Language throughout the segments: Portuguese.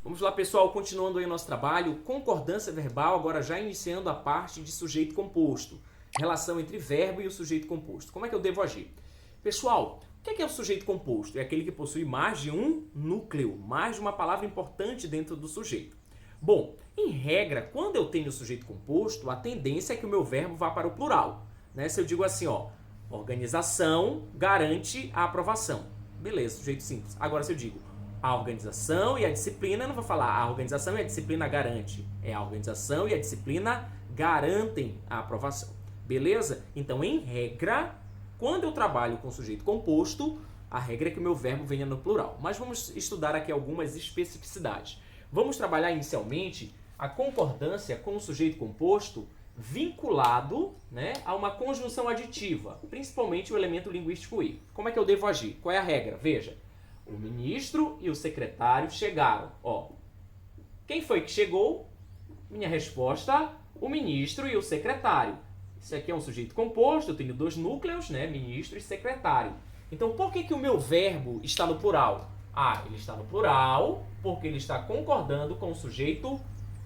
Vamos lá, pessoal, continuando aí o nosso trabalho, concordância verbal, agora já iniciando a parte de sujeito composto, relação entre verbo e o sujeito composto. Como é que eu devo agir? Pessoal, o que é o sujeito composto? É aquele que possui mais de um núcleo, mais de uma palavra importante dentro do sujeito. Bom, em regra, quando eu tenho sujeito composto, a tendência é que o meu verbo vá para o plural. Né? Se eu digo assim, ó, organização garante a aprovação. Beleza, sujeito simples. Agora se eu digo a organização e a disciplina, eu não vou falar a organização e a disciplina garante. É a organização e a disciplina garantem a aprovação. Beleza? Então, em regra, quando eu trabalho com sujeito composto, a regra é que o meu verbo venha no plural. Mas vamos estudar aqui algumas especificidades. Vamos trabalhar inicialmente a concordância com o sujeito composto vinculado, né, a uma conjunção aditiva, principalmente o elemento linguístico e. Como é que eu devo agir? Qual é a regra? Veja, o ministro e o secretário chegaram. Ó, quem foi que chegou? Minha resposta, o ministro e o secretário. Isso aqui é um sujeito composto, eu tenho dois núcleos, né, ministro e secretário. Então, por que o meu verbo está no plural? Ah, ele está no plural porque ele está concordando com o sujeito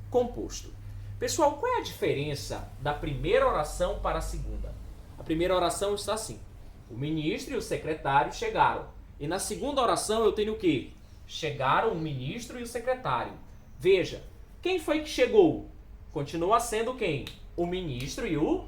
composto. Pessoal, qual é a diferença da primeira oração para a segunda? A primeira oração está assim: o ministro e o secretário chegaram. E na segunda oração eu tenho o quê? Chegaram o ministro e o secretário. Veja, quem foi que chegou? Continua sendo quem? O ministro e o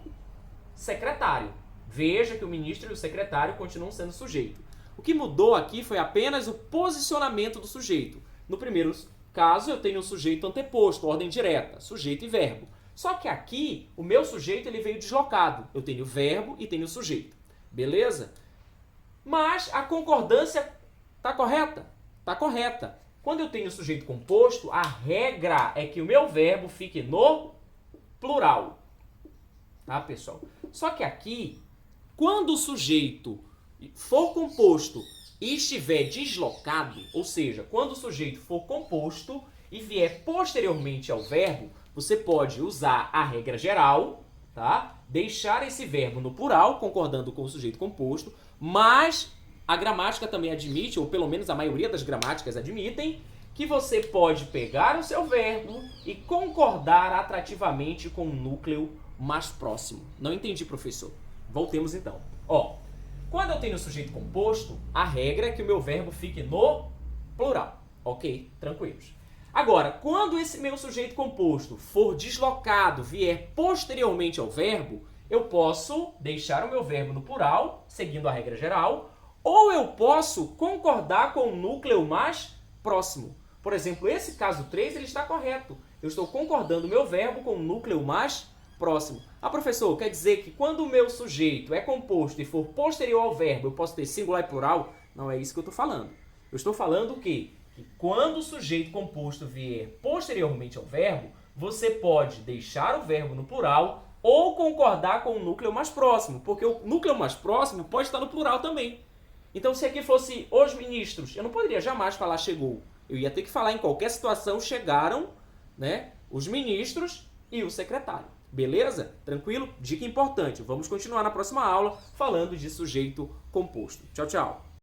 secretário. Veja que o ministro e o secretário continuam sendo sujeito. O que mudou aqui foi apenas o posicionamento do sujeito. No primeiro caso, eu tenho o sujeito anteposto, ordem direta, sujeito e verbo. Só que aqui, o meu sujeito ele veio deslocado. Eu tenho verbo e tenho sujeito. Beleza? Mas a concordância está correta? Está correta. Quando eu tenho sujeito composto, a regra é que o meu verbo fique no plural. Tá, pessoal? Só que aqui, quando o sujeito for composto e estiver deslocado, ou seja, quando o sujeito for composto e vier posteriormente ao verbo, você pode usar a regra geral, tá? Deixar esse verbo no plural, concordando com o sujeito composto, mas a gramática também admite, ou pelo menos a maioria das gramáticas admitem, que você pode pegar o seu verbo e concordar atrativamente com o núcleo mais próximo. Não entendi, professor. Voltemos então. Ó, quando eu tenho sujeito composto, a regra é que o meu verbo fique no plural. Ok? Tranquilos. Agora, quando esse meu sujeito composto for deslocado, vier posteriormente ao verbo, eu posso deixar o meu verbo no plural, seguindo a regra geral, ou eu posso concordar com o núcleo mais próximo. Por exemplo, esse caso 3 ele está correto. Eu estou concordando o meu verbo com o núcleo mais próximo. Ah, professor, quer dizer que quando o meu sujeito é composto e for posterior ao verbo, eu posso ter singular e plural? Não é isso que eu estou falando. Eu estou falando que quando o sujeito composto vier posteriormente ao verbo, você pode deixar o verbo no plural ou concordar com o núcleo mais próximo, porque o núcleo mais próximo pode estar no plural também. Então, se aqui fosse os ministros, eu não poderia jamais falar chegou. Eu ia ter que falar em qualquer situação chegaram, né, os ministros e o secretário. Beleza? Tranquilo? Dica importante. Vamos continuar na próxima aula falando de sujeito composto. Tchau, tchau.